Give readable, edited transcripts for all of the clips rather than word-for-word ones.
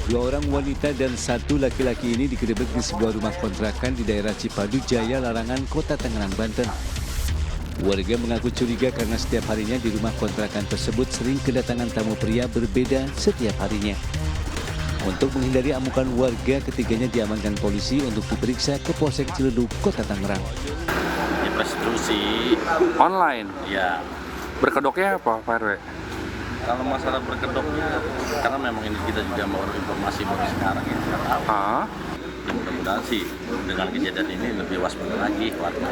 Dua orang wanita dan satu laki-laki ini digerebek di sebuah rumah kontrakan di daerah Cipadu Jaya, Larangan, Kota Tangerang, Banten. Warga mengaku curiga karena setiap harinya di rumah kontrakan tersebut sering kedatangan tamu pria berbeda setiap harinya. Untuk menghindari amukan warga, ketiganya diamankan polisi untuk diperiksa ke Polsek Ciledug, Kota Tangerang. Ya, prostitusi online. ya. Berkedoknya apa, Pak RW? Kalau masalah berkedoknya, karena memang ini kita juga mau informasi baru sekarang ya, nggak tahu. Ya, mudah-mudahan sih dengan kejadian ini lebih waspada lagi warga.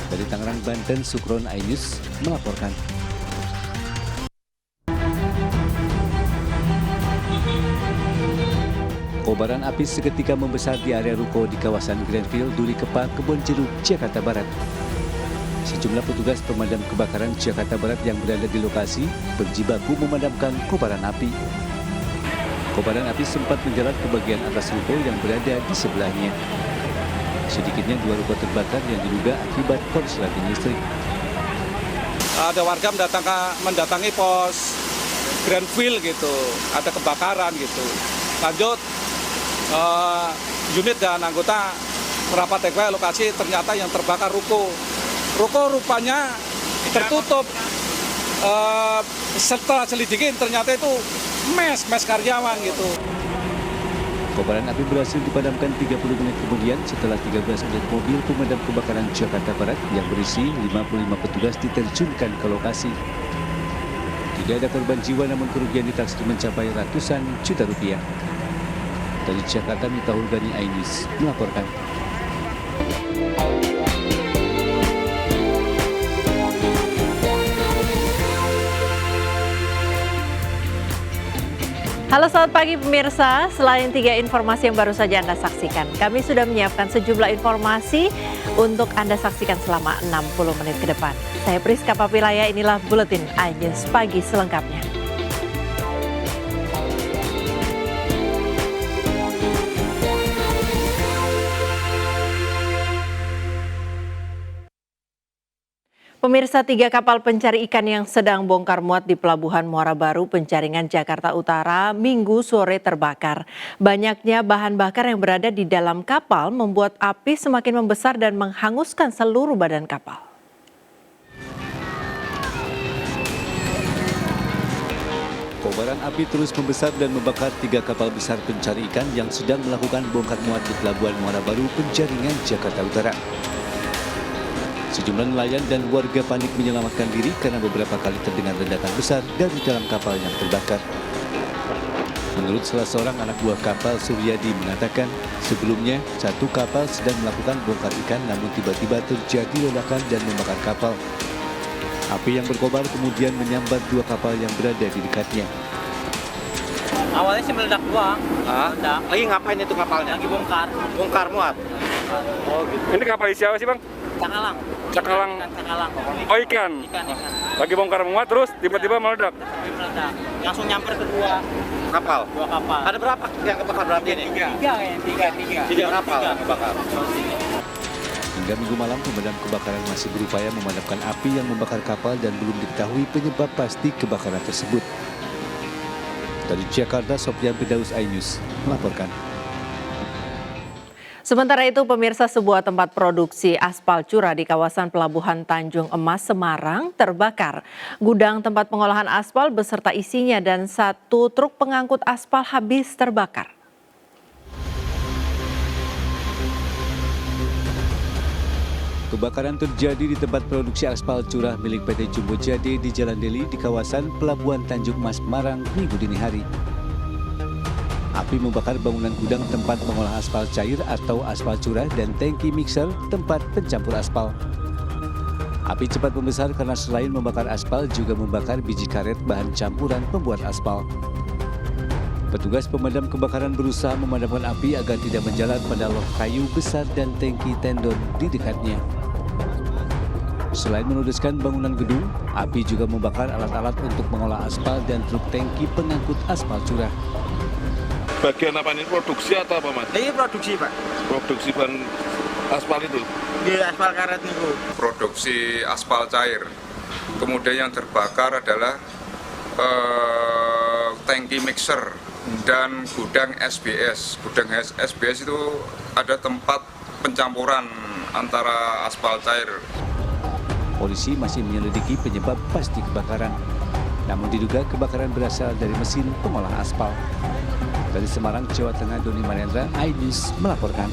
Dari Tangerang, Banten, Sukron Ainus melaporkan. Kobaran api seketika membesar di area ruko di kawasan Greenfield, Duri Kepa, Kebonjeruk, Jakarta Barat. Sejumlah petugas pemadam kebakaran Jakarta Barat yang berada di lokasi berjibaku memadamkan kobaran api. Kobaran api sempat menjalar ke bagian atas ruko yang berada di sebelahnya. Sedikitnya 2 ruko terbakar yang diduga akibat korsleting listrik. Ada warga mendatangi pos Greenfield gitu, ada kebakaran gitu. Lanjut, unit dan anggota merapat TKP lokasi, ternyata yang terbakar ruko. Ruko rupanya tertutup. Setelah selidikin ternyata itu mes karyawan gitu. Kobaran api berhasil dipadamkan 30 menit kemudian setelah 13 unit mobil pemadam kebakaran Jakarta Barat yang berisi 55 petugas diterjunkan ke lokasi. Tidak ada korban jiwa namun kerugian ditaksir mencapai ratusan juta rupiah. Dari Jakarta, Mitahul Gani Ainus melaporkan. Halo, selamat pagi pemirsa. Selain 3 informasi yang baru saja Anda saksikan, kami sudah menyiapkan sejumlah informasi untuk Anda saksikan selama 60 menit ke depan. Saya Priska Papilaya, inilah Buletin iNews Pagi selengkapnya. Pemirsa, 3 kapal pencari ikan yang sedang bongkar muat di Pelabuhan Muara Baru, Penjaringan, Jakarta Utara, Minggu sore terbakar. Banyaknya bahan bakar yang berada di dalam kapal membuat api semakin membesar dan menghanguskan seluruh badan kapal. Kobaran api terus membesar dan membakar 3 kapal besar pencari ikan yang sedang melakukan bongkar muat di Pelabuhan Muara Baru, Penjaringan, Jakarta Utara. Sejumlah nelayan dan warga panik menyelamatkan diri karena beberapa kali terdengar ledakan besar dari dalam kapal yang terbakar. Menurut salah seorang anak buah kapal, Suryadi, mengatakan sebelumnya 1 kapal sedang melakukan bongkar ikan namun tiba-tiba terjadi ledakan dan membakar kapal. Api yang berkobar kemudian menyambar 2 kapal yang berada di dekatnya. Awalnya sih meledak doang. Meledak. Lagi ngapain itu kapalnya? Lagi bongkar. Bongkar muat. Oh gitu. Ini kapal isi apa sih, Bang? Cakalang. Cakalang. Cakalang. Oh, ikan. Ikan. Lagi bongkar muat terus tiba-tiba meledak. Meledak. Langsung nyamper ke 2 Kapal. kapal. Ada berapa yang kebakar berarti ini? 3 kapal yang kebakar. Hingga Minggu malam, pemadam kebakaran masih berupaya memadamkan api yang membakar kapal dan belum diketahui penyebab pasti kebakaran tersebut. Dari Jakarta, Sofyan Firdaus, iNews melaporkan. Sementara itu, pemirsa, sebuah tempat produksi aspal curah di kawasan Pelabuhan Tanjung Emas, Semarang terbakar. Gudang tempat pengolahan aspal beserta isinya dan 1 truk pengangkut aspal habis terbakar. Kebakaran terjadi di tempat produksi aspal curah milik PT Jumbo Jade di Jalan Deli di kawasan Pelabuhan Tanjung Emas, Semarang, Minggu dini hari. Api membakar bangunan gudang tempat mengolah aspal cair atau aspal curah dan tangki mixer tempat pencampur aspal. Api cepat membesar karena selain membakar aspal juga membakar biji karet bahan campuran pembuat aspal. Petugas pemadam kebakaran berusaha memadamkan api agar tidak menjalar pada loh kayu besar dan tangki tendon di dekatnya. Selain menudeskan bangunan gedung, api juga membakar alat-alat untuk mengolah aspal dan truk tangki pengangkut aspal curah. Bagian apa ini? Produksi atau apa, Mas? Ini produksi, Pak. Produksi bahan aspal itu? Di aspal karet itu. Produksi aspal cair. Kemudian yang terbakar adalah tangki mixer, dan gudang SBS. Gudang SBS itu ada tempat pencampuran antara aspal cair. Polisi masih menyelidiki penyebab pasti kebakaran. Namun diduga kebakaran berasal dari mesin pengolah aspal. Dari Semarang, Jawa Tengah, Doni Manendra, iNews melaporkan.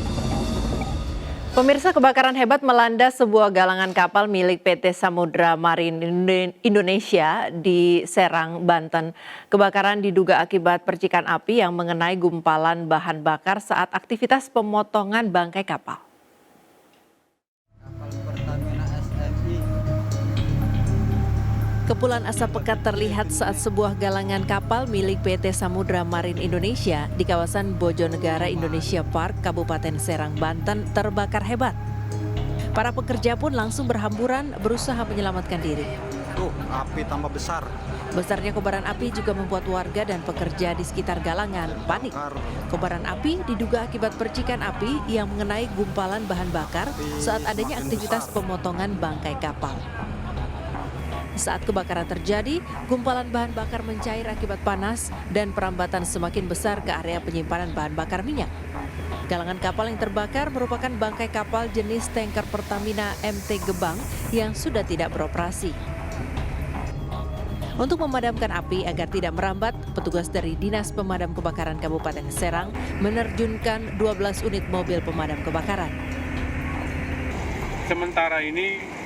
Pemirsa, kebakaran hebat melanda sebuah galangan kapal milik PT Samudra Marin Indonesia di Serang, Banten. Kebakaran diduga akibat percikan api yang mengenai gumpalan bahan bakar saat aktivitas pemotongan bangkai kapal. Kepulan asap pekat terlihat saat sebuah galangan kapal milik PT Samudra Marin Indonesia di kawasan Bojonegara Indonesia Park, Kabupaten Serang, Banten terbakar hebat. Para pekerja pun langsung berhamburan berusaha menyelamatkan diri. Api tambah besar. Besarnya kobaran api juga membuat warga dan pekerja di sekitar galangan panik. Kobaran api diduga akibat percikan api yang mengenai gumpalan bahan bakar saat adanya aktivitas pemotongan bangkai kapal. Saat kebakaran terjadi, gumpalan bahan bakar mencair akibat panas dan perambatan semakin besar ke area penyimpanan bahan bakar minyak. Galangan kapal yang terbakar merupakan bangkai kapal jenis tanker Pertamina MT Gebang yang sudah tidak beroperasi. Untuk memadamkan api agar tidak merambat, petugas dari Dinas Pemadam Kebakaran Kabupaten Serang menerjunkan 12 unit mobil pemadam kebakaran. Sementara ini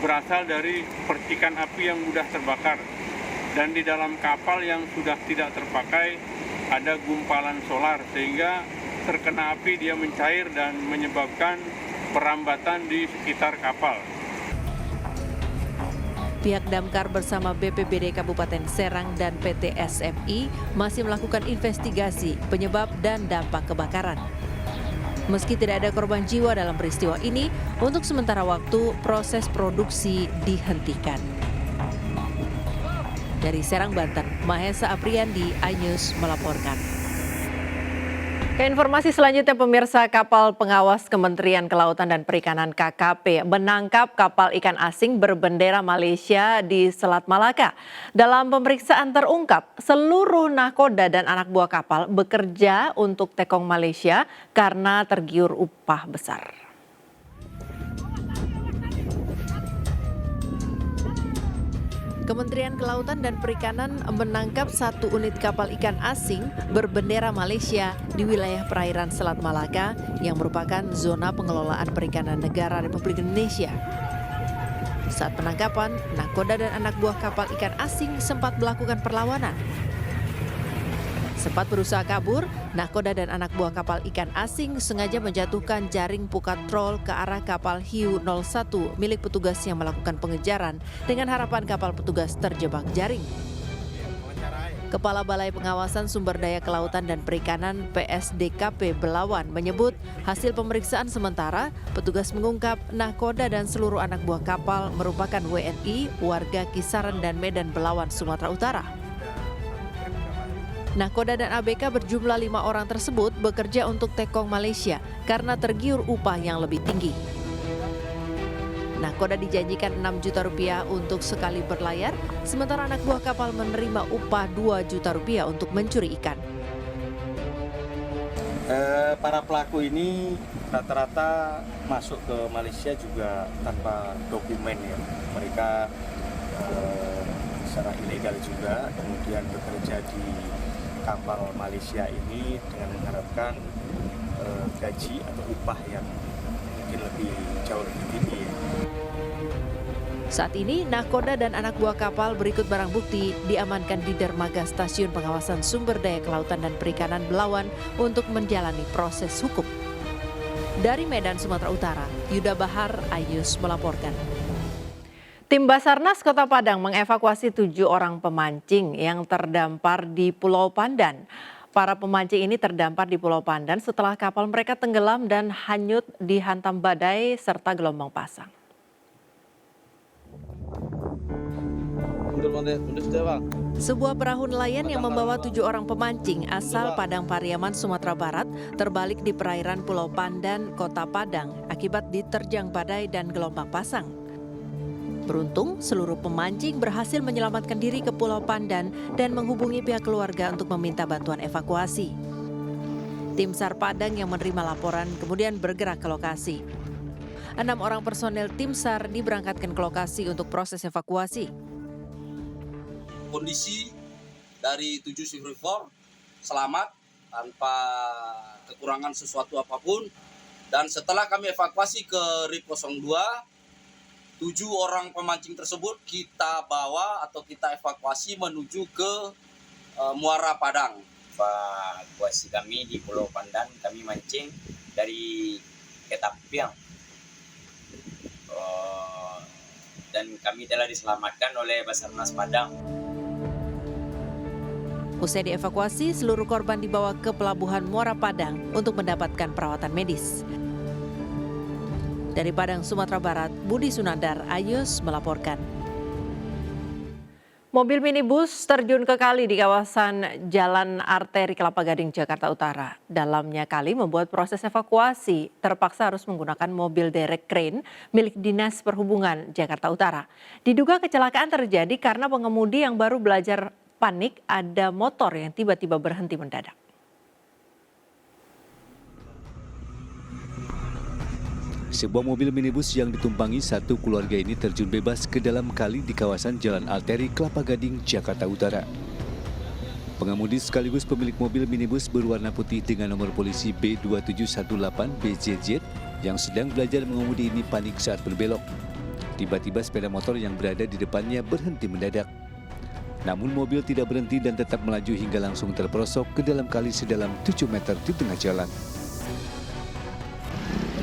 berasal dari percikan api yang mudah terbakar, dan di dalam kapal yang sudah tidak terpakai ada gumpalan solar sehingga terkena api dia mencair dan menyebabkan perambatan di sekitar kapal. Pihak Damkar bersama BPBD Kabupaten Serang dan PT SMI masih melakukan investigasi penyebab dan dampak kebakaran. Meski tidak ada korban jiwa dalam peristiwa ini, untuk sementara waktu proses produksi dihentikan. Dari Serang, Banten, Mahesa Apriandi, iNews melaporkan. Ke informasi selanjutnya, pemirsa, kapal pengawas Kementerian Kelautan dan Perikanan KKP menangkap kapal ikan asing berbendera Malaysia di Selat Malaka. Dalam pemeriksaan terungkap, seluruh nahkoda dan anak buah kapal bekerja untuk Tekong Malaysia karena tergiur upah besar. Kementerian Kelautan dan Perikanan menangkap satu unit kapal ikan asing berbendera Malaysia di wilayah perairan Selat Malaka yang merupakan zona pengelolaan perikanan negara Republik Indonesia. Saat penangkapan, nahkoda dan anak buah kapal ikan asing sempat melakukan perlawanan. Sempat berusaha kabur, nahkoda dan anak buah kapal ikan asing sengaja menjatuhkan jaring pukat trol ke arah kapal hiu 01 milik petugas yang melakukan pengejaran dengan harapan kapal petugas terjebak jaring. Kepala Balai Pengawasan Sumber Daya Kelautan dan Perikanan PSDKP Belawan menyebut hasil pemeriksaan sementara petugas mengungkap nahkoda dan seluruh anak buah kapal merupakan WNI warga Kisaran dan Medan Belawan, Sumatera Utara. Nahkoda dan ABK berjumlah 5 orang tersebut bekerja untuk Tekong Malaysia karena tergiur upah yang lebih tinggi. Nahkoda dijanjikan 6 juta rupiah untuk sekali berlayar, sementara anak buah kapal menerima upah 2 juta rupiah untuk mencuri ikan. Para pelaku ini rata-rata masuk ke Malaysia juga tanpa dokumen ya. Mereka secara ilegal juga, kemudian bekerja di kapal Malaysia ini dengan mengharapkan gaji atau upah yang mungkin jauh lebih tinggi. Saat ini, nahkoda dan anak buah kapal berikut barang bukti diamankan di dermaga Stasiun Pengawasan Sumber Daya Kelautan dan Perikanan Belawan untuk menjalani proses hukum. Dari Medan, Sumatera Utara, Yuda Bahar, iNews melaporkan. Tim Basarnas Kota Padang mengevakuasi 7 orang pemancing yang terdampar di Pulau Pandan. Para pemancing ini terdampar di Pulau Pandan setelah kapal mereka tenggelam dan hanyut dihantam badai serta gelombang pasang. Sebuah perahu nelayan yang membawa 7 orang pemancing asal Padang Pariaman, Sumatera Barat terbalik di perairan Pulau Pandan, Kota Padang akibat diterjang badai dan gelombang pasang. Beruntung, seluruh pemancing berhasil menyelamatkan diri ke Pulau Pandan dan menghubungi pihak keluarga untuk meminta bantuan evakuasi. Tim SAR Padang yang menerima laporan kemudian bergerak ke lokasi. 6 orang personel tim SAR diberangkatkan ke lokasi untuk proses evakuasi. Kondisi dari 704 selamat tanpa kekurangan sesuatu apapun. Dan setelah kami evakuasi ke RIP 02, 7 orang pemancing tersebut kita bawa atau kita evakuasi menuju ke Muara Padang. Evakuasi kami di Pulau Pandan, kami mancing dari Ketapang. Dan kami telah diselamatkan oleh Basarnas Padang. Usai dievakuasi, seluruh korban dibawa ke Pelabuhan Muara Padang untuk mendapatkan perawatan medis. Dari Padang, Sumatera Barat, Budi Sunandar, Ayus melaporkan. Mobil minibus terjun ke kali di kawasan Jalan Arteri Kelapa Gading, Jakarta Utara. Dalamnya kali membuat proses evakuasi terpaksa harus menggunakan mobil derek crane milik Dinas Perhubungan Jakarta Utara. Diduga kecelakaan terjadi karena pengemudi yang baru belajar panik ada motor yang tiba-tiba berhenti mendadak. Sebuah mobil minibus yang ditumpangi satu keluarga ini terjun bebas ke dalam kali di kawasan Jalan Arteri Kelapa Gading, Jakarta Utara. Pengemudi sekaligus pemilik mobil minibus berwarna putih dengan nomor polisi B2718BJJ yang sedang belajar mengemudi ini panik saat berbelok. Tiba-tiba sepeda motor yang berada di depannya berhenti mendadak. Namun mobil tidak berhenti dan tetap melaju hingga langsung terperosok ke dalam kali sedalam 7 meter di tengah jalan.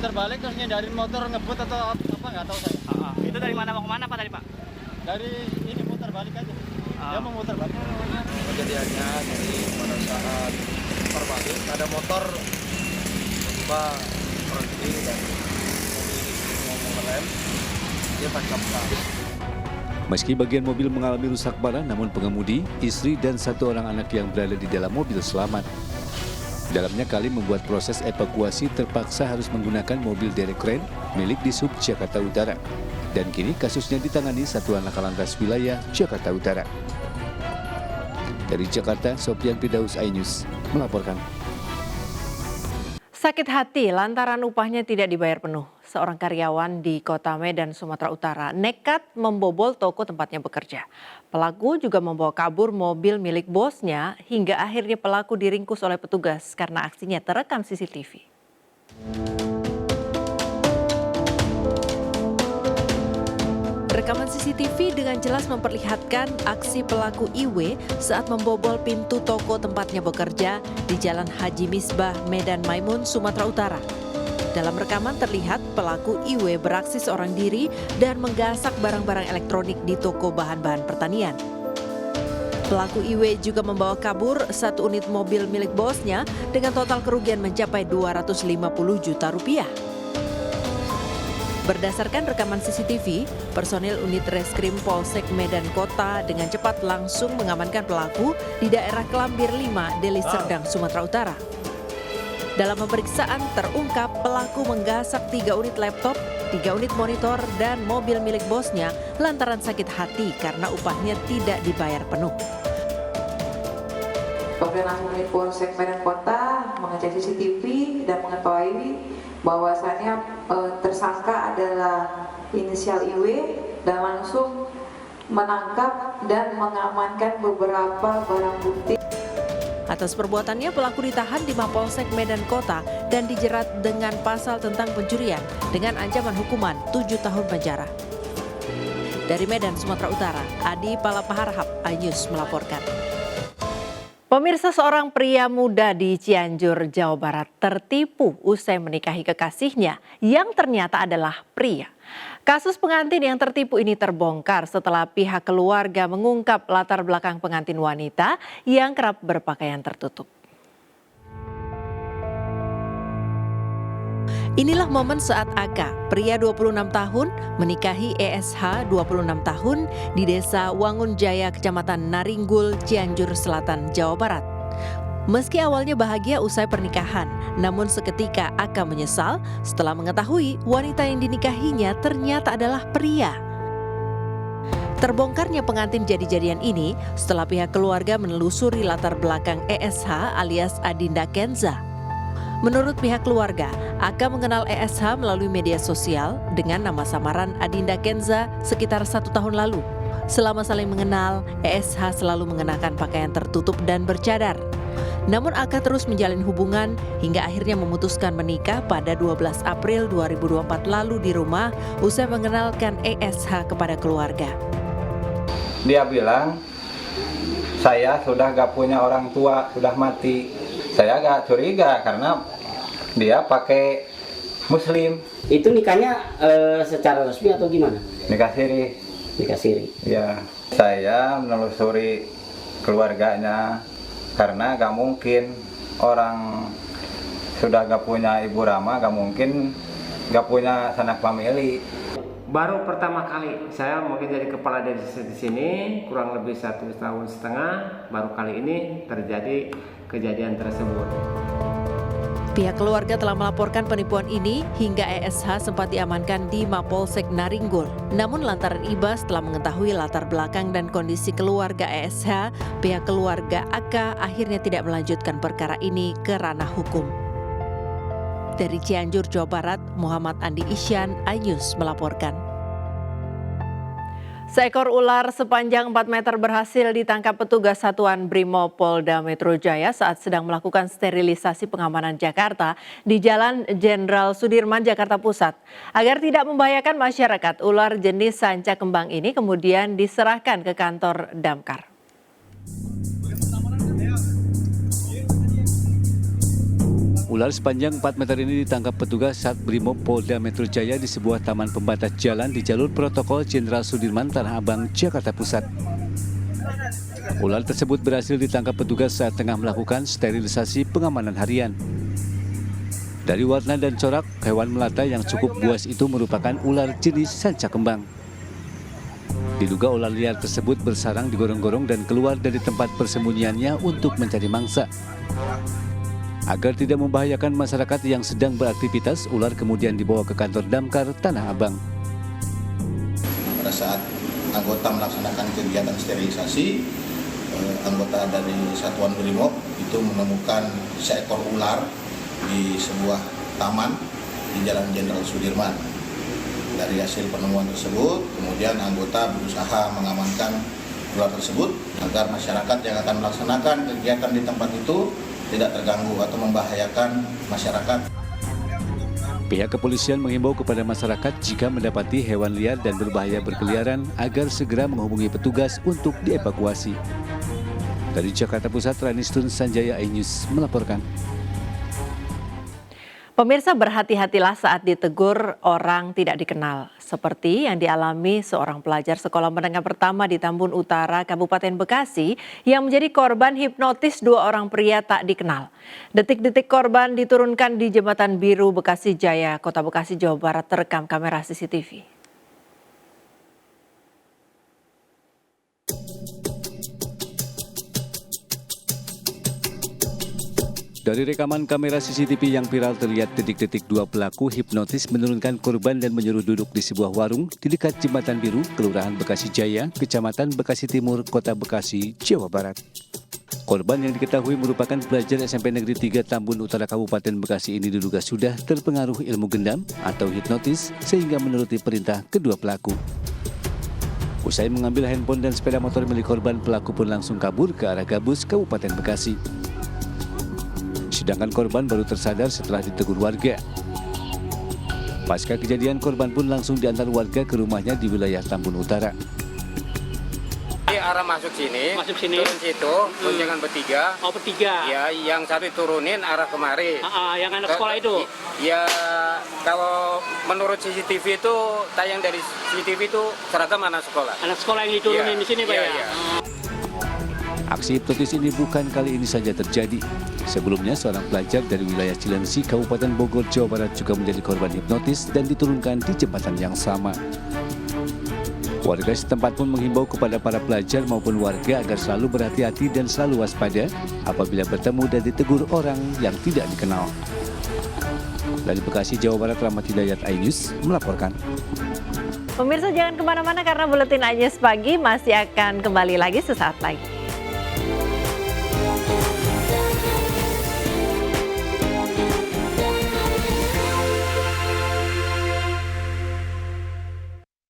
Terbalik terus nyandarin motor ngebut atau apa nggak tahu saya. Itu dari mana mau kemana Pak tadi Pak? Dari ini muter balik aja. Dia mau muter balik. Kejadiannya jadi pada saat terbalik ada motor tiba berhenti dan mobil mau mengerem, dia tancap gas. Meski bagian mobil mengalami rusak parah, namun pengemudi, istri dan 1 orang anak yang berada di dalam mobil selamat. Dalamnya kali membuat proses evakuasi terpaksa harus menggunakan mobil derek crane milik Dishub Jakarta Utara. Dan kini kasusnya ditangani Satuan Laka Lantas Wilayah Jakarta Utara. Dari Jakarta, Sofian Firdaus, iNews melaporkan. Sakit hati lantaran upahnya tidak dibayar penuh. Seorang karyawan di Kota Medan, Sumatera Utara nekat membobol toko tempatnya bekerja. Pelaku juga membawa kabur mobil milik bosnya hingga akhirnya pelaku diringkus oleh petugas karena aksinya terekam CCTV. Rekaman CCTV dengan jelas memperlihatkan aksi pelaku IW saat membobol pintu toko tempatnya bekerja di Jalan Haji Misbah, Medan Maimun, Sumatera Utara. Dalam rekaman terlihat pelaku IW beraksi seorang diri dan menggasak barang-barang elektronik di toko bahan-bahan pertanian. Pelaku IW juga membawa kabur 1 unit mobil milik bosnya dengan total kerugian mencapai 250 juta rupiah. Berdasarkan rekaman CCTV, personil unit Reskrim Polsek Medan Kota dengan cepat langsung mengamankan pelaku di daerah Kelambir 5, Deli Serdang, Sumatera Utara. Dalam pemeriksaan terungkap pelaku menggasak 3 unit laptop, 3 unit monitor, dan mobil milik bosnya lantaran sakit hati karena upahnya tidak dibayar penuh. Pimpinan unit Polsek Medan Kota mengecek CCTV dan mengetahui bahwasannya tersangka adalah inisial IW dan langsung menangkap dan mengamankan beberapa barang bukti. Atas perbuatannya pelaku ditahan di Mapolsek Medan Kota dan dijerat dengan pasal tentang pencurian dengan ancaman hukuman 7 tahun penjara. Dari Medan, Sumatera Utara, Adi Palapaharhap, iNews melaporkan. Pemirsa, seorang pria muda di Cianjur, Jawa Barat tertipu usai menikahi kekasihnya yang ternyata adalah pria. Kasus pengantin yang tertipu ini terbongkar setelah pihak keluarga mengungkap latar belakang pengantin wanita yang kerap berpakaian tertutup. Inilah momen saat AK, pria 26 tahun, menikahi ESH 26 tahun di Desa Wangun Jaya, Kecamatan Naringgul, Cianjur Selatan, Jawa Barat. Meski awalnya bahagia usai pernikahan, namun seketika AK menyesal setelah mengetahui wanita yang dinikahinya ternyata adalah pria. Terbongkarnya pengantin jadi-jadian ini setelah pihak keluarga menelusuri latar belakang ESH alias Adinda Kenza. Menurut pihak keluarga, Aka mengenal ESH melalui media sosial dengan nama samaran Adinda Kenza sekitar 1 tahun lalu. Selama saling mengenal, ESH selalu mengenakan pakaian tertutup dan bercadar. Namun Aka terus menjalin hubungan hingga akhirnya memutuskan menikah pada 12 April 2024 lalu di rumah usai mengenalkan ESH kepada keluarga. Dia bilang, saya sudah gak punya orang tua, sudah mati. Saya agak curiga karena dia pakai muslim. Itu nikahnya secara resmi atau gimana? Nikah siri. Nikah siri. Ya, saya menelusuri keluarganya karena gak mungkin orang sudah gak punya ibu Rama, gak mungkin gak punya sanak famili. Baru pertama kali saya mungkin jadi kepala desa di sini kurang lebih 1,5 tahun, baru kali ini terjadi kejadian tersebut. Pihak keluarga telah melaporkan penipuan ini hingga ESH sempat diamankan di Mapolsek Naringgul. Namun lantaran Ibas telah mengetahui latar belakang dan kondisi keluarga ESH, pihak keluarga Aka akhirnya tidak melanjutkan perkara ini ke ranah hukum. Dari Cianjur, Jawa Barat, Muhammad Andi Isyan, iNews melaporkan. Seekor ular sepanjang 4 meter berhasil ditangkap petugas Satuan Brimob Polda Metro Jaya saat sedang melakukan sterilisasi pengamanan Jakarta di Jalan Jenderal Sudirman, Jakarta Pusat. Agar tidak membahayakan masyarakat, ular jenis sanca kembang ini kemudian diserahkan ke kantor Damkar. Ular sepanjang 4 meter ini ditangkap petugas Sat Brimob Polda Metro Jaya di sebuah taman pembatas jalan di jalur protokol Jenderal Sudirman, Tanah Abang, Jakarta Pusat. Ular tersebut berhasil ditangkap petugas saat tengah melakukan sterilisasi pengamanan harian. Dari warna dan corak, hewan melata yang cukup buas itu merupakan ular jenis sanca kembang. Diduga ular liar tersebut bersarang di gorong-gorong dan keluar dari tempat persembunyiannya untuk mencari mangsa. Agar tidak membahayakan masyarakat yang sedang beraktivitas, ular kemudian dibawa ke kantor Damkar Tanah Abang. Pada saat anggota melaksanakan kegiatan sterilisasi, anggota dari Satuan Brimob itu menemukan seekor ular di sebuah taman di Jalan Jenderal Sudirman. Dari hasil penemuan tersebut, kemudian anggota berusaha mengamankan ular tersebut agar masyarakat yang akan melaksanakan kegiatan di tempat itu tidak terganggu atau membahayakan masyarakat. Pihak kepolisian mengimbau kepada masyarakat jika mendapati hewan liar dan berbahaya berkeliaran agar segera menghubungi petugas untuk dievakuasi. Dari Jakarta Pusat, Ranistun Sanjaya, iNews melaporkan. Pemirsa, berhati-hatilah saat ditegur orang tidak dikenal, seperti yang dialami seorang pelajar sekolah menengah pertama di Tambun Utara, Kabupaten Bekasi, yang menjadi korban hipnotis 2 orang pria tak dikenal. Detik-detik korban diturunkan di Jembatan Biru, Bekasi Jaya, Kota Bekasi, Jawa Barat, terekam kamera CCTV. Dari rekaman kamera CCTV yang viral terlihat detik-detik 2 pelaku hipnotis menurunkan korban dan menyuruh duduk di sebuah warung di dekat Jembatan Biru, Kelurahan Bekasi Jaya, Kecamatan Bekasi Timur, Kota Bekasi, Jawa Barat. Korban yang diketahui merupakan pelajar SMP Negeri 3 Tambun Utara Kabupaten Bekasi ini diduga sudah terpengaruh ilmu gendam atau hipnotis sehingga menuruti perintah kedua pelaku. Usai mengambil handphone dan sepeda motor milik korban, pelaku pun langsung kabur ke arah Gabus, Kabupaten Bekasi. Sedangkan korban baru tersadar setelah ditegur warga. Pasca kejadian, korban pun langsung diantar warga ke rumahnya di wilayah Tambun Utara. Arah masuk sini, turun situ, boncengan bertiga. Oh, bertiga? Ya, yang satu turunin arah kemari. Yang anak sekolah itu? Ya, kalau menurut CCTV itu, tayang dari CCTV itu seragam anak sekolah. Anak sekolah yang diturunin di sini, Pak ya? Aksi hipnotis ini bukan kali ini saja terjadi. Sebelumnya, seorang pelajar dari wilayah Cilengsi, Kabupaten Bogor, Jawa Barat juga menjadi korban hipnotis dan diturunkan di jembatan yang sama. Warga setempat pun menghimbau kepada para pelajar maupun warga agar selalu berhati-hati dan selalu waspada apabila bertemu dan ditegur orang yang tidak dikenal. Dari Bekasi, Jawa Barat, Rahmat Hidayat, iNews melaporkan. Pemirsa jangan kemana-mana karena Buletin Anyes Pagi masih akan kembali lagi sesaat lagi.